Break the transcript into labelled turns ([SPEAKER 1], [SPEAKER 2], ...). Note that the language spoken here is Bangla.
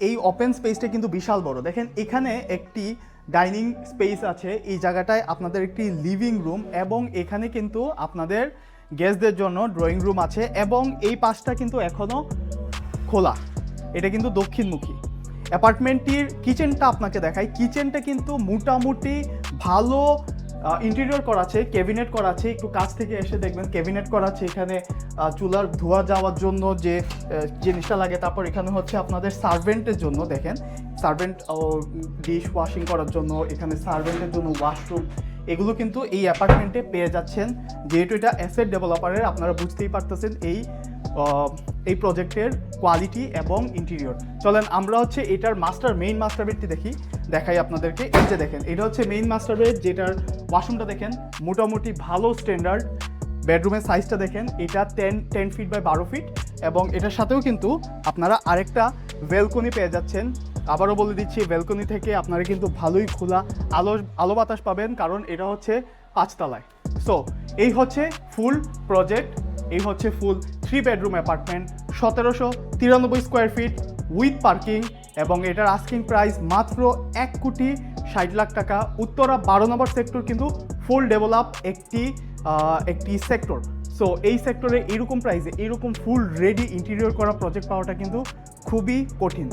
[SPEAKER 1] এই ওপেন স্পেসটা কিন্তু বিশাল বড়। দেখেন এখানে একটি ডাইনিং স্পেস আছে, এই জায়গাটায় আপনাদের একটি লিভিং রুম এবং এখানে কিন্তু আপনাদের গেস্টদের জন্য ড্রয়িং রুম আছে এবং এই পাশটা কিন্তু এখনও খোলা, এটা কিন্তু দক্ষিণমুখী। অ্যাপার্টমেন্টটির কিচেনটা আপনাকে দেখাই, কিচেনটা কিন্তু মোটামুটি ভালো ইন্টেরিয়র করা আছে, ক্যাবিনেট করা আছে, একটু কাছ থেকে এসে দেখবেন ক্যাবিনেট করা আছে। এখানে চুলার ধোয়া যাওয়ার জন্য যে জিনিসটা লাগে, তারপর এখানে হচ্ছে আপনাদের সার্ভেন্টের জন্য, দেখেন সার্ভেন্ট ডিশ ওয়াশিং করার জন্য, এখানে সার্ভেন্টের জন্য ওয়াশরুম, এগুলো কিন্তু এই অ্যাপার্টমেন্টে পেয়ে যাচ্ছেন। যেহেতু এটা অ্যাসেট ডেভেলপারের, আপনারা বুঝতেই পারতেছেন এই প্রজেক্টের কোয়ালিটি এবং ইন্টেরিয়র। চলেন আমরা হচ্ছে এটার মেইন মাস্টার বেডটি দেখাই আপনাদেরকে। এই যে দেখেন, এটা হচ্ছে মেইন মাস্টার বেড, যেটার ওয়াশরুমটা দেখেন মোটামুটি ভালো স্ট্যান্ডার্ড। বেডরুমের সাইজটা দেখেন, এটা 10 ফিট বাই 12 ফিট এবং এটার সাথেও কিন্তু আপনারা আরেকটা ব্যালকনি পেয়ে যাচ্ছেন। আবারও বলে দিচ্ছি, ব্যালকনি থেকে আপনারা কিন্তু ভালোই খোলা আলো বাতাস পাবেন, কারণ এটা হচ্ছে 5 তলায়। সো এই হচ্ছে ফুল প্রজেক্ট, এই হচ্ছে ফুল 3 bedroom apartment, 1793 square feet with parking এবং এটার আস্কিং প্রাইস মাত্র 1,60,00,000 টাকা। উত্তরা 12 নম্বর সেক্টর কিন্তু ফুল ডেভেলপ একটি সেক্টর। সো এই সেক্টরে এইরকম প্রাইসে এইরকম ফুল রেডি ইন্টেরিয়র করা প্রজেক্ট পাওয়াটা কিন্তু খুবই কঠিন।